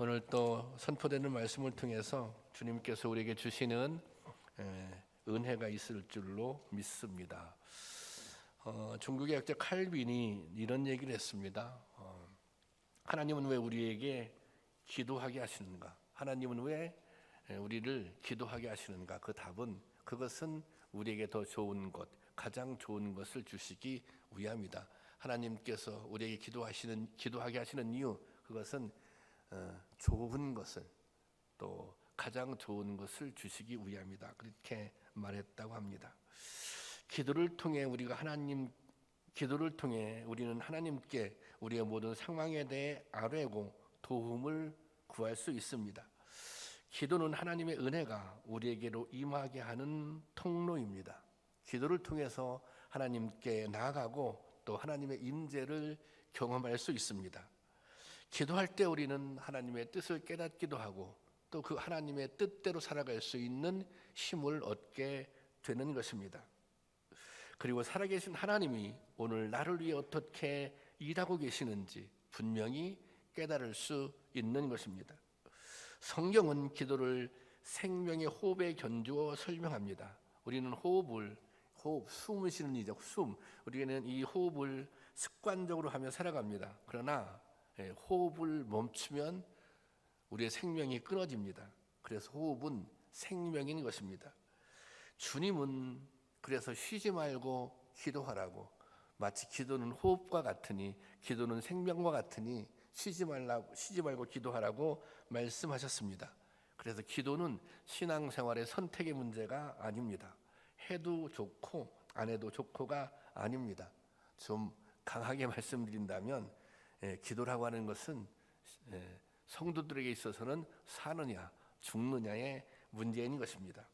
오늘 또 선포되는 말씀을 통해서 주님께서 우리에게 주시는 은혜가 있을 줄로 믿습니다. 중국의 학자 칼빈이 이런 얘기를 했습니다. 하나님은 왜 우리에게 기도하게 하시는가? 하나님은 왜 우리를 기도하게 하시는가? 그 답은 그것은 우리에게 더 좋은 것, 가장 좋은 것을 주시기 위함이다. 하나님께서 우리에게 기도하게 하시는 이유, 그것은 좋은 것을, 또 가장 좋은 것을 주시기 위함이다. 그렇게 말했다고 합니다. 기도를 통해 우리는 하나님께 우리의 모든 상황에 대해 아뢰고 도움을 구할 수 있습니다. 기도는 하나님의 은혜가 우리에게로 임하게 하는 통로입니다. 기도를 통해서 하나님께 나아가고 또 하나님의 임재를 경험할 수 있습니다. 기도할 때 우리는 하나님의 뜻을 깨닫기도 하고 또 그 하나님의 뜻대로 살아갈 수 있는 힘을 얻게 되는 것입니다. 그리고 살아계신 하나님이 오늘 나를 위해 어떻게 일하고 계시는지 분명히 깨달을 수 있는 것입니다. 성경은 기도를 생명의 호흡에 견주어 설명합니다. 우리는 숨을 쉬는 이죠. 우리는 이 호흡을 습관적으로 하며 살아갑니다. 그러나 호흡을 멈추면 우리의 생명이 끊어집니다. 그래서 호흡은 생명인 것입니다. 주님은 그래서 쉬지 말고 기도하라고, 마치 기도는 호흡과 같으니, 기도는 생명과 같으니 쉬지 말고 기도하라고 말씀하셨습니다. 그래서 기도는 신앙생활의 선택의 문제가 아닙니다. 해도 좋고 안 해도 좋고가 아닙니다. 좀 강하게 말씀드린다면 기도라고 하는 것은 성도들에게 있어서는 사느냐 죽느냐의 문제인 것입니다.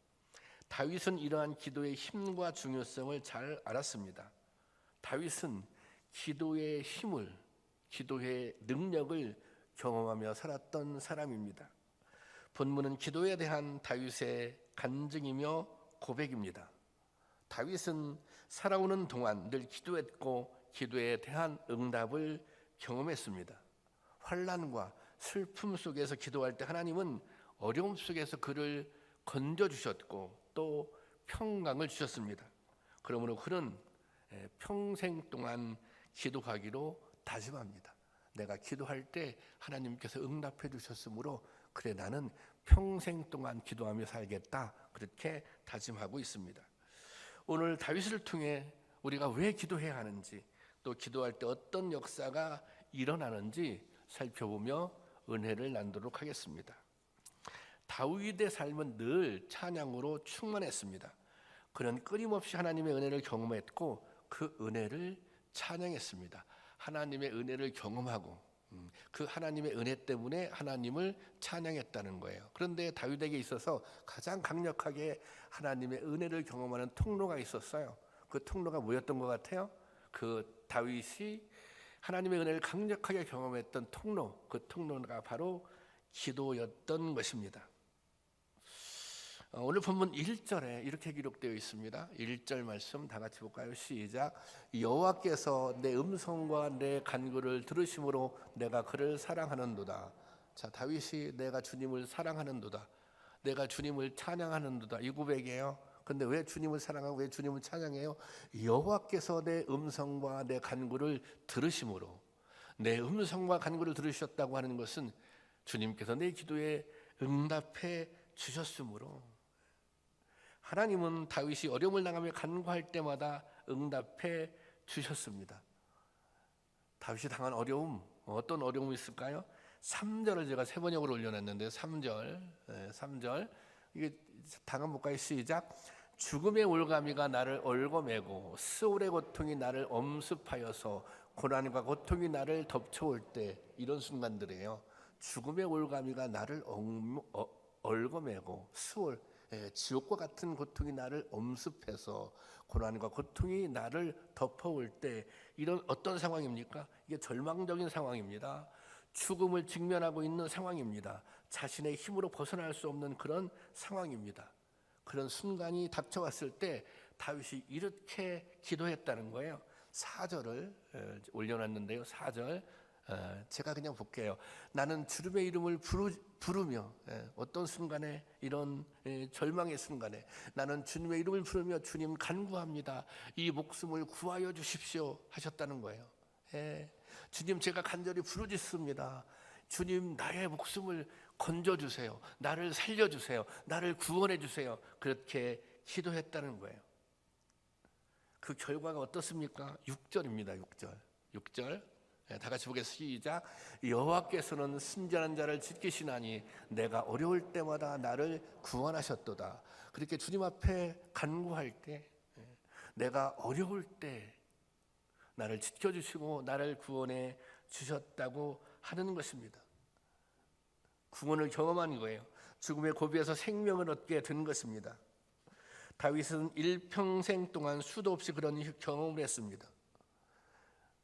다윗은 이러한 기도의 힘과 중요성을 잘 알았습니다. 다윗은 기도의 힘을, 기도의 능력을 경험하며 살았던 사람입니다. 본문은 기도에 대한 다윗의 간증이며 고백입니다. 다윗은 살아오는 동안 늘 기도했고 기도에 대한 응답을 경험했습니다. 환난과 슬픔 속에서 기도할 때 하나님은 어려움 속에서 그를 건져주셨고 또 평강을 주셨습니다. 그러므로 그는 평생 동안 기도하기로 다짐합니다. 내가 기도할 때 하나님께서 응답해 주셨으므로 그래, 나는 평생 동안 기도하며 살겠다, 그렇게 다짐하고 있습니다. 오늘 다윗을 통해 우리가 왜 기도해야 하는지, 또 기도할 때 어떤 역사가 일어나는지 살펴보며 은혜를 나누도록 하겠습니다. 다윗의 삶은 늘 찬양으로 충만했습니다. 그는 끊임없이 하나님의 은혜를 경험했고 그 은혜를 찬양했습니다. 하나님의 은혜를 경험하고 그 하나님의 은혜 때문에 하나님을 찬양했다는 거예요. 그런데 다윗에게 있어서 가장 강력하게 하나님의 은혜를 경험하는 통로가 있었어요. 그 통로가 뭐였던 것 같아요? 그 다윗이 하나님의 은혜를 강력하게 경험했던 통로, 그 통로가 바로 기도였던 것입니다. 오늘 본문 1절에 이렇게 기록되어 있습니다. 1절 말씀 다 같이 볼까요? 시작. 여호와께서 내 음성과 내 간구를 들으심으로 내가 그를 사랑하는도다. 자, 다윗이 내가 주님을 사랑하는도다, 내가 주님을 찬양하는도다, 이 고백이에요. 근데 왜 주님을 사랑하고 왜 주님을 찬양해요? 여호와께서 내 음성과 내 간구를 들으심으로, 내 음성과 간구를 들으셨다고 하는 것은 주님께서 내 기도에 응답해 주셨으므로, 하나님은 다윗이 어려움을 당하며 간구할 때마다 응답해 주셨습니다. 다윗이 당한 어려움, 어떤 어려움이 있을까요? 3절을 제가 세 번역으로 올려놨는데 3절 이게 다음 볼까요? 시작. 죽음의 올가미가 나를 얽어매고 스올의 고통이 나를 엄습하여서 고난과 고통이 나를 덮쳐올 때, 이런 순간들이에요. 죽음의 올가미가 나를 얽어매고 스올, 지옥과 같은 고통이 나를 엄습해서 고난과 고통이 나를 덮어올 때, 이런 어떤 상황입니까? 이게 절망적인 상황입니다. 죽음을 직면하고 있는 상황입니다. 자신의 힘으로 벗어날 수 없는 그런 상황입니다. 그런 순간이 닥쳐왔을 때 다윗이 이렇게 기도했다는 거예요. 4절을 올려놨는데요. 4절 제가 그냥 볼게요. 나는 주님의 이름을 부르며 어떤 순간에 이런 절망의 순간에 나는 주님의 이름을 부르며 주님 간구합니다. 이 목숨을 구하여 주십시오 하셨다는 거예요. 주님 제가 간절히 부르짖습니다. 주님 나의 목숨을 건져주세요. 나를 살려주세요. 나를 구원해 주세요. 그렇게 기도했다는 거예요. 그 결과가 어떻습니까? 6절입니다. 6절 다 같이 보겠습니다. 시작. 여호와께서는 순전한 자를 지키시나니 내가 어려울 때마다 나를 구원하셨도다. 그렇게 주님 앞에 간구할 때 내가 어려울 때 나를 지켜주시고 나를 구원해 주셨다고 하는 것입니다. 구원을 경험한 거예요. 죽음의 고비에서 생명을 얻게 된 것입니다. 다윗은 일평생 동안 수도 없이 그런 경험을 했습니다.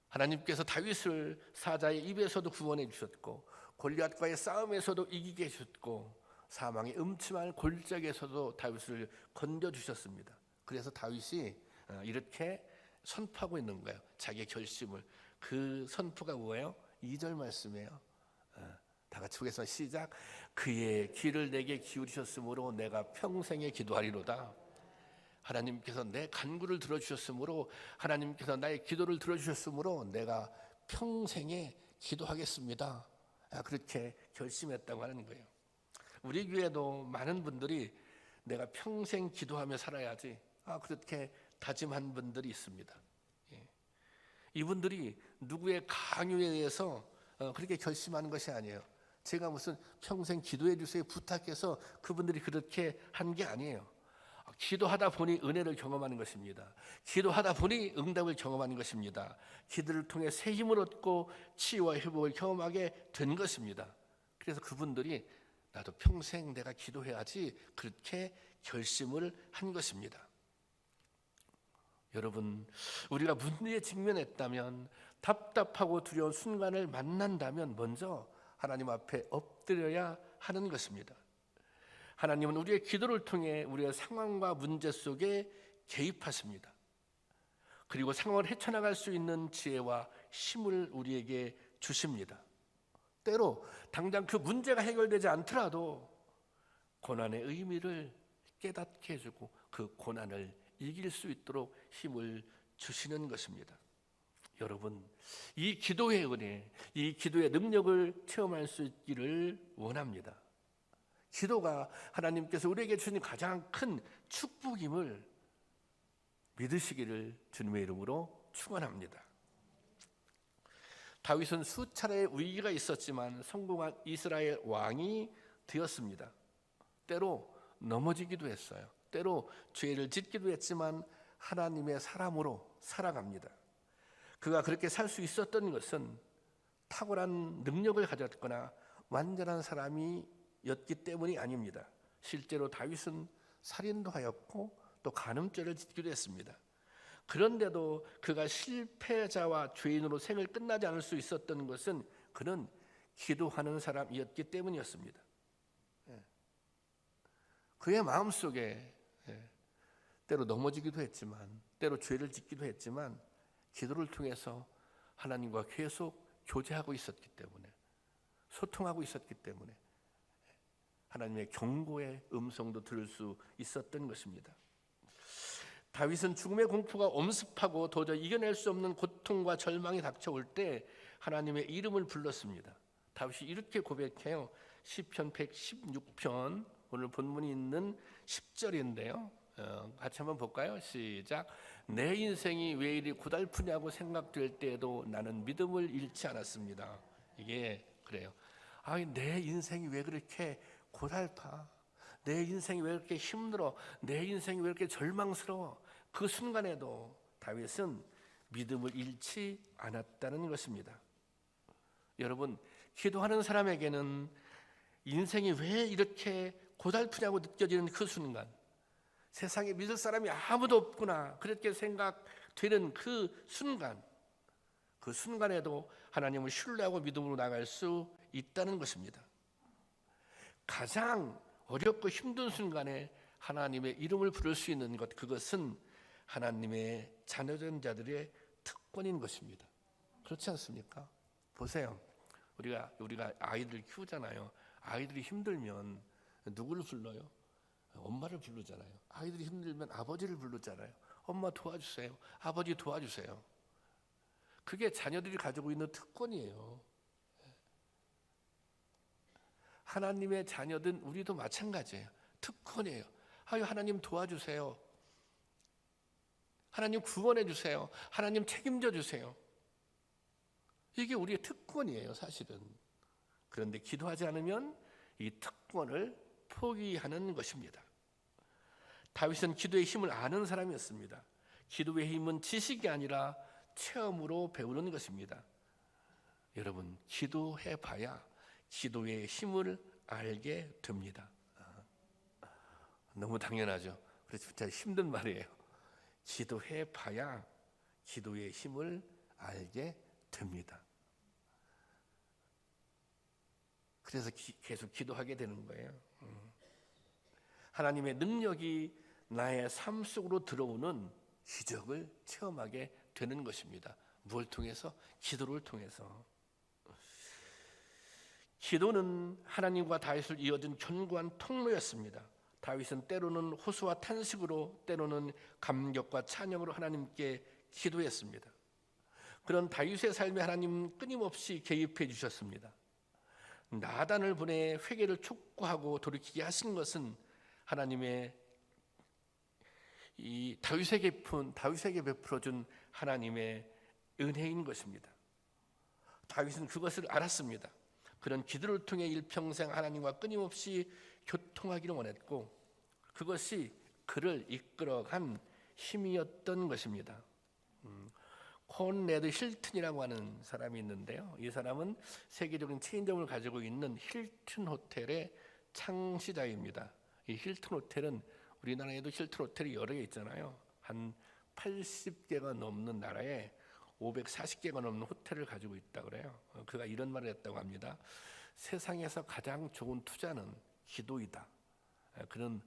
하나님께서 다윗을 사자의 입에서도 구원해 주셨고 골리앗과의 싸움에서도 이기게 해주셨고 사망의 음침한 골짜기에서도 다윗을 건져주셨습니다. 그래서 다윗이 이렇게 선포하고 있는 거예요. 자기의 결심을. 그 선포가 뭐예요? 2절 말씀이에요. 다 같이 보겠습니다. 시작. 그의 귀를 내게 기울이셨으므로 내가 평생에 기도하리로다. 하나님께서 내 간구를 들어주셨으므로 하나님께서 나의 기도를 들어주셨으므로 내가 평생에 기도하겠습니다. 그렇게 결심했다고 하는 거예요. 우리 교회도 많은 분들이 내가 평생 기도하며 살아야지 그렇게 다짐한 분들이 있습니다. 이분들이 누구의 강요에 의해서 그렇게 결심하는 것이 아니에요. 제가 무슨 평생 기도해 주세요 부탁해서 그분들이 그렇게 한 게 아니에요. 기도하다 보니 은혜를 경험하는 것입니다. 기도하다 보니 응답을 경험하는 것입니다. 기도를 통해 새 힘을 얻고 치유와 회복을 경험하게 된 것입니다. 그래서 그분들이 나도 평생 내가 기도해야지 그렇게 결심을 한 것입니다. 여러분, 우리가 문제에 직면했다면 답답하고 두려운 순간을 만난다면 먼저 하나님 앞에 엎드려야 하는 것입니다. 하나님은 우리의 기도를 통해 우리의 상황과 문제 속에 개입하십니다. 그리고 상황을 헤쳐나갈 수 있는 지혜와 힘을 우리에게 주십니다. 때로 당장 그 문제가 해결되지 않더라도 고난의 의미를 깨닫게 해주고 그 고난을 이길 수 있도록 힘을 주시는 것입니다. 여러분, 이 기도의 은혜, 이 기도의 능력을 체험할 수 있기를 원합니다. 기도가 하나님께서 우리에게 주신 가장 큰 축복임을 믿으시기를 주님의 이름으로 축원합니다. 다윗은 수차례의 위기가 있었지만 성공한 이스라엘 왕이 되었습니다. 때로 넘어지기도 했어요. 때로 죄를 짓기도 했지만 하나님의 사람으로 살아갑니다. 그가 그렇게 살 수 있었던 것은 탁월한 능력을 가졌거나 완전한 사람이었기 때문이 아닙니다. 실제로 다윗은 살인도 하였고 또 간음죄를 짓기도 했습니다. 그런데도 그가 실패자와 죄인으로 생을 끝나지 않을 수 있었던 것은 그는 기도하는 사람이었기 때문이었습니다. 그의 마음속에 때로 넘어지기도 했지만 때로 죄를 짓기도 했지만 기도를 통해서 하나님과 계속 교제하고 있었기 때문에 소통하고 있었기 때문에 하나님의 경고의 음성도 들을 수 있었던 것입니다. 다윗은 죽음의 공포가 엄습하고 도저히 이겨낼 수 없는 고통과 절망이 닥쳐올 때 하나님의 이름을 불렀습니다. 다윗이 이렇게 고백해요. 시편 116편 오늘 본문이 있는 10절인데요. 같이 한번 볼까요? 시작. 내 인생이 왜 이리 고달프냐고 생각될 때에도 나는 믿음을 잃지 않았습니다. 이게 그래요. 내 인생이 왜 그렇게 고달파? 내 인생이 왜 이렇게 힘들어? 내 인생이 왜 이렇게 절망스러워? 그 순간에도 다윗은 믿음을 잃지 않았다는 것입니다. 여러분, 기도하는 사람에게는 인생이 왜 이렇게 고달프냐고 느껴지는 그 순간, 세상에 믿을 사람이 아무도 없구나 그렇게 생각되는 그 순간에도 하나님을 신뢰하고 믿음으로 나갈 수 있다는 것입니다. 가장 어렵고 힘든 순간에 하나님의 이름을 부를 수 있는 것, 그것은 하나님의 자녀된 자들의 특권인 것입니다. 그렇지 않습니까? 보세요. 우리가 아이들 키우잖아요. 아이들이 힘들면 누구를 불러요? 엄마를 부르잖아요. 아이들이 힘들면 아버지를 부르잖아요. 엄마 도와주세요. 아버지 도와주세요. 그게 자녀들이 가지고 있는 특권이에요. 하나님의 자녀든 우리도 마찬가지예요. 특권이에요. 아유, 하나님 도와주세요. 하나님 구원해 주세요. 하나님 책임져 주세요. 이게 우리의 특권이에요, 사실은. 그런데 기도하지 않으면 이 특권을 포기하는 것입니다. 다윗은 기도의 힘을 아는 사람이었습니다. 기도의 힘은 지식이 아니라 체험으로 배우는 것입니다. 여러분, 기도해 봐야 기도의 힘을 알게 됩니다. 너무 당연하죠. 그래서 진짜 힘든 말이에요. 기도해 봐야 기도의 힘을 알게 됩니다. 그래서 계속 기도하게 되는 거예요. 하나님의 능력이 나의 삶 속으로 들어오는 기적을 체험하게 되는 것입니다. 무엇을 통해서? 기도를 통해서. 기도는 하나님과 다윗을 이어준 견고한 통로였습니다. 다윗은 때로는 호소와 탄식으로, 때로는 감격과 찬양으로 하나님께 기도했습니다. 그런 다윗의 삶에 하나님은 끊임없이 개입해 주셨습니다. 나단을 보내 회개를 촉구하고 돌이키게 하신 것은 하나님의 이 다윗에게 베풀어준 하나님의 은혜인 것입니다. 다윗은 그것을 알았습니다. 그런 기도를 통해 일평생 하나님과 끊임없이 교통하기를 원했고, 그것이 그를 이끌어간 힘이었던 것입니다. 콘레드 힐튼이라고 하는 사람이 있는데요. 이 사람은 세계적인 체인점을 가지고 있는 힐튼 호텔의 창시자입니다. 이 힐튼 호텔은 우리나라에도 힐튼 호텔이 여러 개 있잖아요. 한 80개가 넘는 나라에 540개가 넘는 호텔을 가지고 있다 그래요. 그가 이런 말을 했다고 합니다. 세상에서 가장 좋은 투자는 기도이다. 그는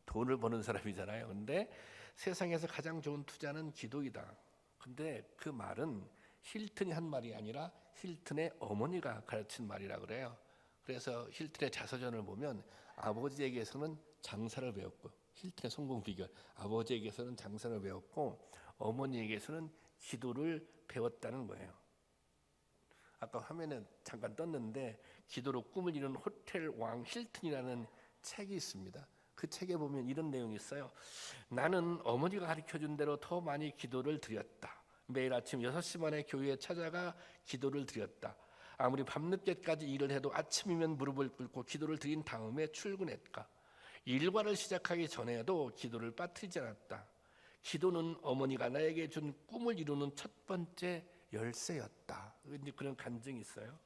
돈을 버는 사람이잖아요. 근데 세상에서 가장 좋은 투자는 기도이다. 근데 그 말은 힐튼이 한 말이 아니라 힐튼의 어머니가 가르친 말이라 그래요. 그래서 힐튼의 자서전을 보면 아버지에게서는 장사를 배웠고, 힐튼의 성공 비결, 아버지에게서는 장사를 배웠고 어머니에게서는 기도를 배웠다는 거예요. 아까 화면에 잠깐 떴는데 기도로 꿈을 이룬 호텔 왕 힐튼이라는 책이 있습니다. 그 책에 보면 이런 내용이 있어요. 나는 어머니가 가르쳐준 대로 더 많이 기도를 드렸다. 매일 아침 6시 반에 교회에 찾아가 기도를 드렸다. 아무리 밤늦게까지 일을 해도 아침이면 무릎을 꿇고 기도를 드린 다음에 출근했다. 일과를 시작하기 전에도 기도를 빠뜨리지 않았다. 기도는 어머니가 나에게 준 꿈을 이루는 첫 번째 열쇠였다. 그런 간증이 있어요.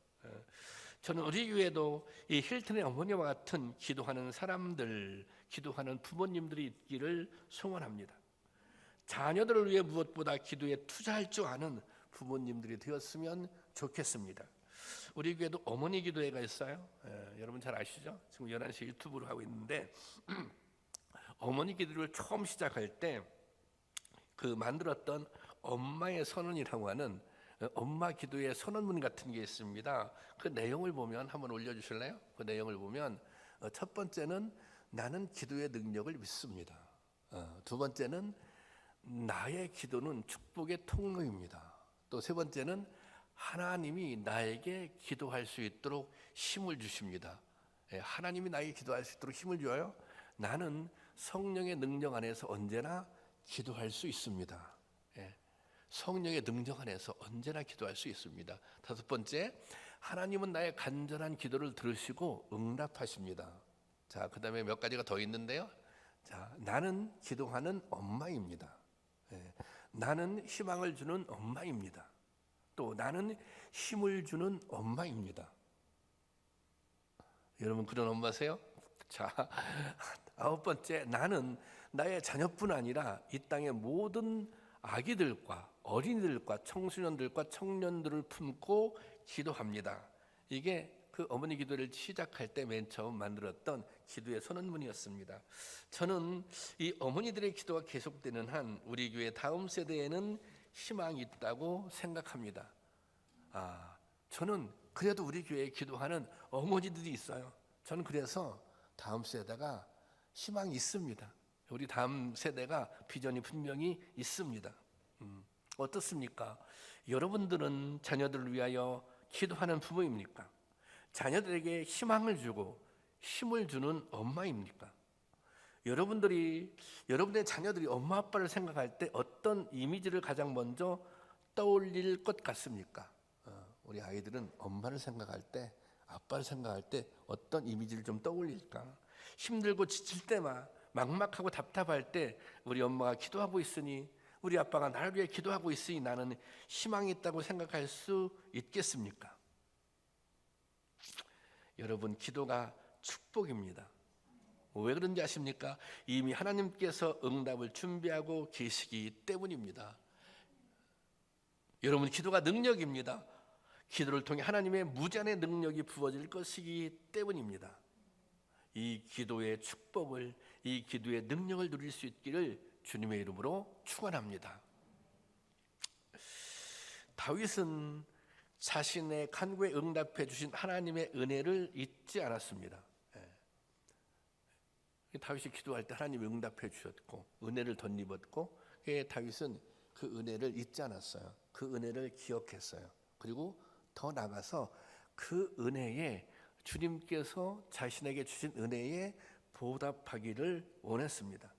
저는 우리 교회도 이 힐튼의 어머니와 같은 기도하는 사람들, 기도하는 부모님들이 있기를 소원합니다. 자녀들을 위해 무엇보다 기도에 투자할 줄 아는 부모님들이 되었으면 좋겠습니다. 우리 교회도 어머니 기도회가 있어요. 여러분 잘 아시죠? 지금 11시 유튜브로 하고 있는데 어머니 기도를 처음 시작할 때 그 만들었던 엄마의 선언이라고 하는 엄마 기도의 선언문 같은 게 있습니다. 그 내용을 보면 한번 올려주실래요? 그 내용을 보면 첫 번째는 나는 기도의 능력을 믿습니다. 두 번째는 나의 기도는 축복의 통로입니다. 또 세 번째는 하나님이 나에게 기도할 수 있도록 힘을 주십니다. 하나님이 나에게 기도할 수 있도록 힘을 줘요. 나는 성령의 능력 안에서 언제나 기도할 수 있습니다. 성령의 능력 안에서 언제나 기도할 수 있습니다. 다섯 번째, 하나님은 나의 간절한 기도를 들으시고 응답하십니다. 자, 그 다음에 몇 가지가 더 있는데요. 자, 나는 기도하는 엄마입니다. 나는 희망을 주는 엄마입니다. 또 나는 힘을 주는 엄마입니다. 여러분 그런 엄마세요? 자, 아홉 번째, 나는 나의 자녀뿐 아니라 이 땅의 모든 아기들과 어린이들과 청소년들과 청년들을 품고 기도합니다. 이게 그 어머니 기도를 시작할 때 맨 처음 만들었던 기도의 선언문이었습니다. 저는 이 어머니들의 기도가 계속되는 한 우리 교회 다음 세대에는 희망이 있다고 생각합니다. 저는 그래도 우리 교회에 기도하는 어머니들이 있어요. 저는 그래서 다음 세대가 희망이 있습니다. 우리 다음 세대가 비전이 분명히 있습니다. 어떻습니까? 여러분들은 자녀들을 위하여 기도하는 부모입니까? 자녀들에게 희망을 주고 힘을 주는 엄마입니까? 여러분의 자녀들이 엄마 아빠를 생각할 때 어떤 이미지를 가장 먼저 떠올릴 것 같습니까? 우리 아이들은 엄마를 생각할 때, 아빠를 생각할 때 어떤 이미지를 좀 떠올릴까? 힘들고 지칠 때만, 막막하고 답답할 때 우리 엄마가 기도하고 있으니, 우리 아빠가 나를 위해 기도하고 있으니 나는 희망이 있다고 생각할 수 있겠습니까? 여러분, 기도가 축복입니다. 왜 그런지 아십니까? 이미 하나님께서 응답을 준비하고 계시기 때문입니다. 여러분, 기도가 능력입니다. 기도를 통해 하나님의 무제한의 능력이 부어질 것이기 때문입니다. 이 기도의 축복을, 이 기도의 능력을 누릴 수 있기를 주님의 이름으로 축원합니다. 다윗은 자신의 간구에 응답해 주신 하나님의 은혜를 잊지 않았습니다. 다윗이 기도할 때 하나님이 응답해 주셨고 은혜를 덧입었고, 다윗은 그 은혜를 잊지 않았어요. 그 은혜를 기억했어요. 그리고 더 나아가서 그 은혜에, 주님께서 자신에게 주신 은혜에 보답하기를 원했습니다.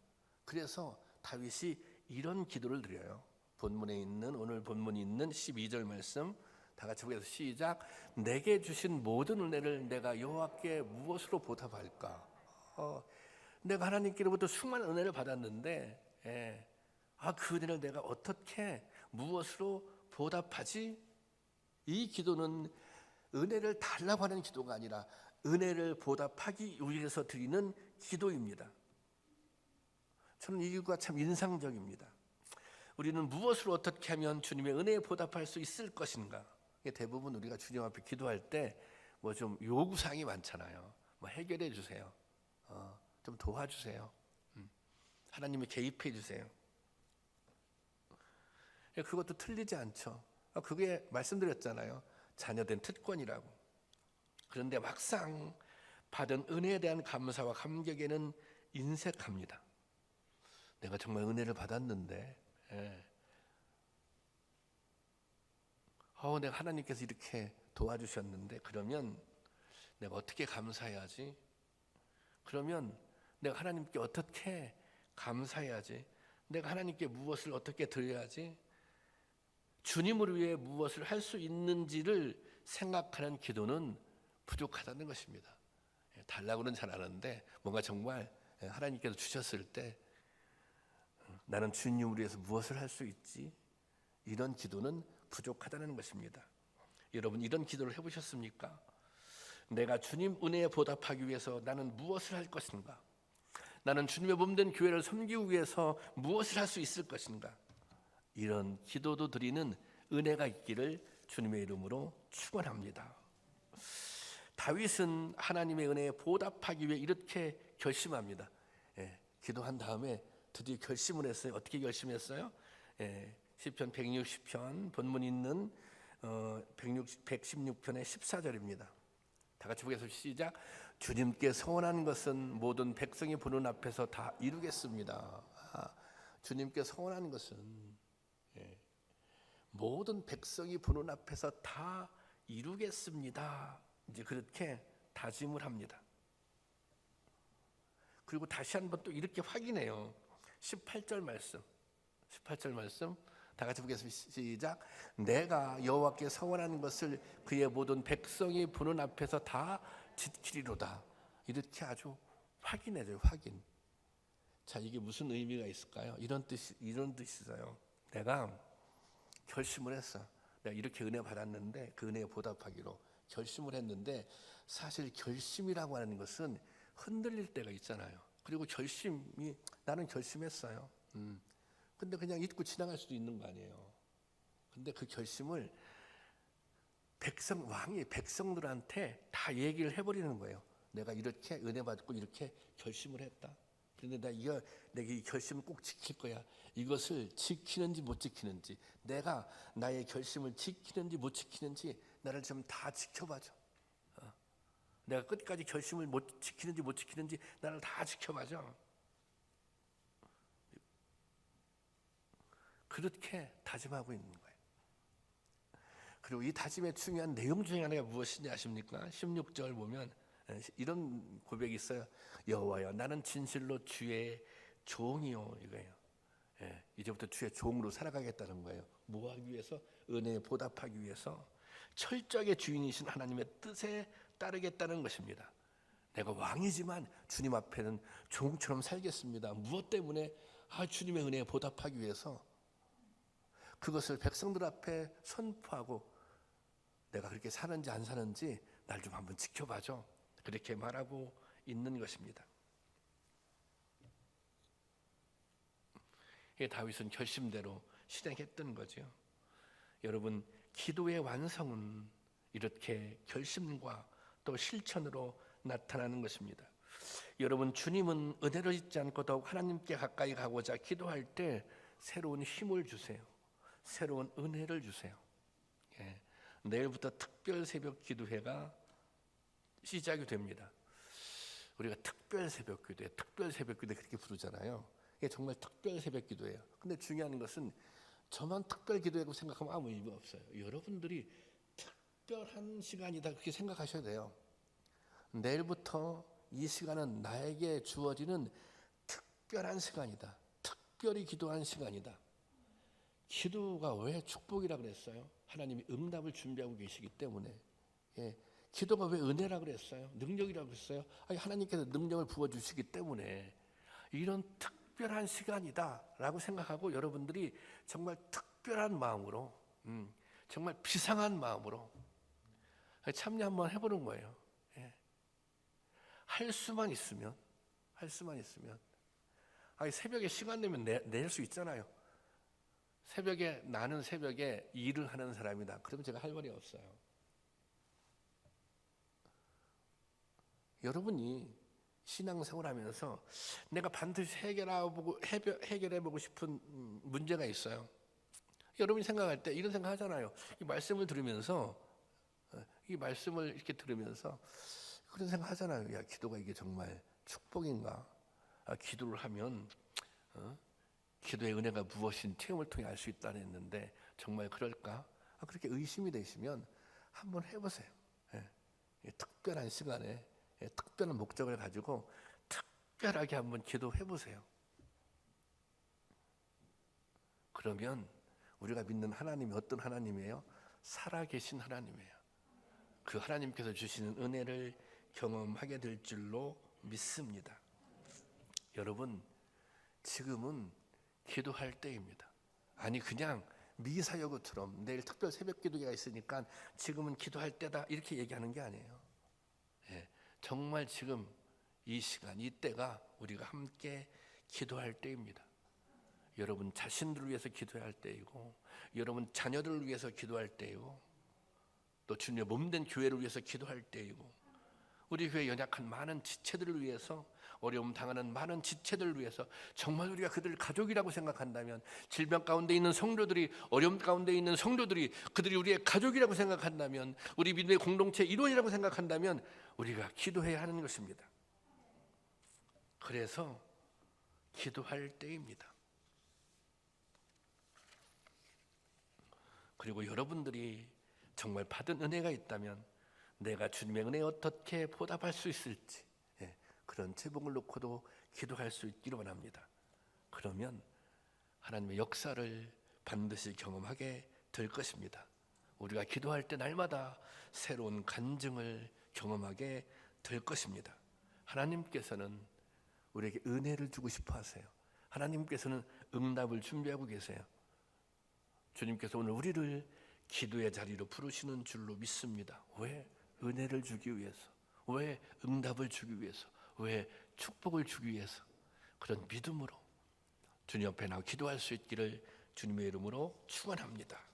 그래서 다윗이 이런 기도를 드려요. 오늘 본문에 있는 12절 말씀 다 같이 보겠습니다. 시작. 내게 주신 모든 은혜를 내가 여호와께 무엇으로 보답할까? 내가 하나님께로부터 수많은 은혜를 받았는데, 그 은혜를 내가 어떻게, 무엇으로 보답하지? 이 기도는 은혜를 달라고 하는 기도가 아니라 은혜를 보답하기 위해서 드리는 기도입니다. 저는 이 기도가 참 인상적입니다. 우리는 무엇으로 어떻게 하면 주님의 은혜에 보답할 수 있을 것인가? 대부분 우리가 주님 앞에 기도할 때 뭐 좀 요구사항이 많잖아요. 뭐 해결해 주세요. 좀 도와주세요. 하나님이 개입해 주세요. 그것도 틀리지 않죠. 그게 말씀드렸잖아요. 자녀된 특권이라고. 그런데 막상 받은 은혜에 대한 감사와 감격에는 인색합니다. 내가 정말 은혜를 받았는데, 내가 하나님께서 이렇게 도와주셨는데, 그러면 내가 어떻게 감사해야지? 그러면 내가 하나님께 어떻게 감사해야지? 내가 하나님께 무엇을 어떻게 드려야지? 주님을 위해 무엇을 할 수 있는지를 생각하는 기도는 부족하다는 것입니다. 달라고는 잘 아는데 뭔가 정말 하나님께서 주셨을 때 나는 주님을 위해서 무엇을 할 수 있지? 이런 기도는 부족하다는 것입니다. 여러분, 이런 기도를 해보셨습니까? 내가 주님 은혜에 보답하기 위해서 나는 무엇을 할 것인가? 나는 주님의 몸된 교회를 섬기기 위해서 무엇을 할 수 있을 것인가? 이런 기도도 드리는 은혜가 있기를 주님의 이름으로 축원합니다. 다윗은 하나님의 은혜에 보답하기 위해 이렇게 결심합니다. 기도한 다음에 드디어 결심을 했어요. 어떻게 결심했어요? 시편 160편 본문 있는 116편의 14절입니다. 다 같이 보겠습니다. 시작. 주님께 서원한 것은 모든 백성이 보는 앞에서 다 이루겠습니다. 주님께 서원한 것은 모든 백성이 보는 앞에서 다 이루겠습니다. 이제 그렇게 다짐을 합니다. 그리고 다시 한번 또 이렇게 확인해요. 18절 말씀 다 같이 보겠습니다. 시작. 내가 여호와께 서원하는 것을 그의 모든 백성이 보는 앞에서 다 지키리로다. 이렇게 아주 확인해줘요. 확인. 자, 이게 무슨 의미가 있을까요? 이런 뜻이어요. 내가 결심을 했어. 내가 이렇게 은혜 받았는데 그 은혜에 보답하기로 결심을 했는데, 사실 결심이라고 하는 것은 흔들릴 때가 있잖아요. 그리고 나는 결심했어요. 근데 그냥 잊고 지나갈 수도 있는 거 아니에요. 근데 그 결심을 왕이 백성들한테 다 얘기를 해버리는 거예요. 내가 이렇게 은혜 받고 이렇게 결심을 했다. 그런데 내가 이 결심을 꼭 지킬 거야. 이것을 지키는지 못 지키는지, 내가 나의 결심을 지키는지 못 지키는지 나를 좀 다 지켜봐줘. 내가 끝까지 결심을 못 지키는지 나를 다 지켜봐줘. 그렇게 다짐하고 있는 거예요. 그리고 이 다짐의 중요한 내용 중에 하나가 무엇인지 아십니까? 16절 보면 이런 고백이 있어요. 여호와여, 나는 진실로 주의 종이요, 이거예요. 이제부터 주의 종으로 살아가겠다는 거예요. 뭐 하기 위해서? 은혜에 보답하기 위해서 철저하게 주인이신 하나님의 뜻에 따르겠다는 것입니다. 내가 왕이지만 주님 앞에는 종처럼 살겠습니다. 무엇 때문에? 주님의 은혜에 보답하기 위해서 그것을 백성들 앞에 선포하고 내가 그렇게 사는지 안 사는지 날 좀 한번 지켜봐줘. 그렇게 말하고 있는 것입니다. 다윗은 결심대로 실행했던 거죠. 여러분, 기도의 완성은 이렇게 결심과 또 실천으로 나타나는 것입니다. 여러분, 주님은 은혜를 잊지 않고 더욱 하나님께 가까이 가고자 기도할 때 새로운 힘을 주세요. 새로운 은혜를 주세요. 내일부터 특별 새벽 기도회가 시작이 됩니다. 우리가 특별 새벽 기도회 그렇게 부르잖아요. 이게 정말 특별 새벽 기도예요. 근데 중요한 것은 저만 특별 기도회라고 생각하면 아무 의미가 없어요. 여러분들이 특별한 시간이다 그렇게 생각하셔야 돼요. 내일부터 이 시간은 나에게 주어지는 특별한 시간이다. 특별히 기도한 시간이다. 기도가 왜 축복이라 그랬어요? 하나님이 응답을 준비하고 계시기 때문에. 기도가 왜 은혜라 그랬어요? 능력이라고 그랬어요? 하나님께서 능력을 부어주시기 때문에 이런 특별한 시간이다라고 생각하고 여러분들이 정말 특별한 마음으로, 정말 비상한 마음으로 참여 한번 해보는 거예요. 할 수만 있으면 새벽에 시간 내면 낼 수 있잖아요. 나는 새벽에 일을 하는 사람이다. 그러면 제가 할 말이 없어요. 여러분이 신앙생활 하면서 내가 반드시 해결해보고 싶은 문제가 있어요. 여러분이 생각할 때 이런 생각 하잖아요. 이 말씀을 들으면서 그런 생각 하잖아요. 야, 기도가 이게 정말 축복인가? 기도를 하면 기도의 은혜가 무엇인 체험을 통해 알 수 있다는 했는데 정말 그럴까? 그렇게 의심이 되시면 한번 해보세요. 특별한 시간에 특별한 목적을 가지고 특별하게 한번 기도해보세요. 그러면 우리가 믿는 하나님이 어떤 하나님이에요? 살아계신 하나님이에요. 그 하나님께서 주시는 은혜를 경험하게 될 줄로 믿습니다. 여러분, 지금은 기도할 때입니다. 아니 그냥 미사여구처럼 내일 특별 새벽 기도가 있으니까 지금은 기도할 때다 이렇게 얘기하는 게 아니에요. 정말 지금 이 시간, 이 때가 우리가 함께 기도할 때입니다. 여러분 자신들을 위해서 기도할 때이고, 여러분 자녀들을 위해서 기도할 때이고, 또 주님의 몸된 교회를 위해서 기도할 때이고, 우리 교회 연약한 많은 지체들을 위해서, 어려움 당하는 많은 지체들을 위해서, 정말 우리가 그들을 가족이라고 생각한다면, 질병 가운데 있는 성도들이, 어려움 가운데 있는 성도들이 그들이 우리의 가족이라고 생각한다면, 우리 믿음의 공동체 일원이라고 생각한다면 우리가 기도해야 하는 것입니다. 그래서 기도할 때입니다. 그리고 여러분들이 정말 받은 은혜가 있다면 내가 주님의 은혜에 어떻게 보답할 수 있을지, 그런 제목을 놓고도 기도할 수 있기를 원합니다. 그러면 하나님의 역사를 반드시 경험하게 될 것입니다. 우리가 기도할 때 날마다 새로운 간증을 경험하게 될 것입니다. 하나님께서는 우리에게 은혜를 주고 싶어 하세요. 하나님께서는 응답을 준비하고 계세요. 주님께서 오늘 우리를 기도의 자리로 부르시는 줄로 믿습니다. 왜? 은혜를 주기 위해서. 왜? 응답을 주기 위해서. 왜? 축복을 주기 위해서. 그런 믿음으로 주님 옆에 나와 기도할 수 있기를 주님의 이름으로 축원합니다.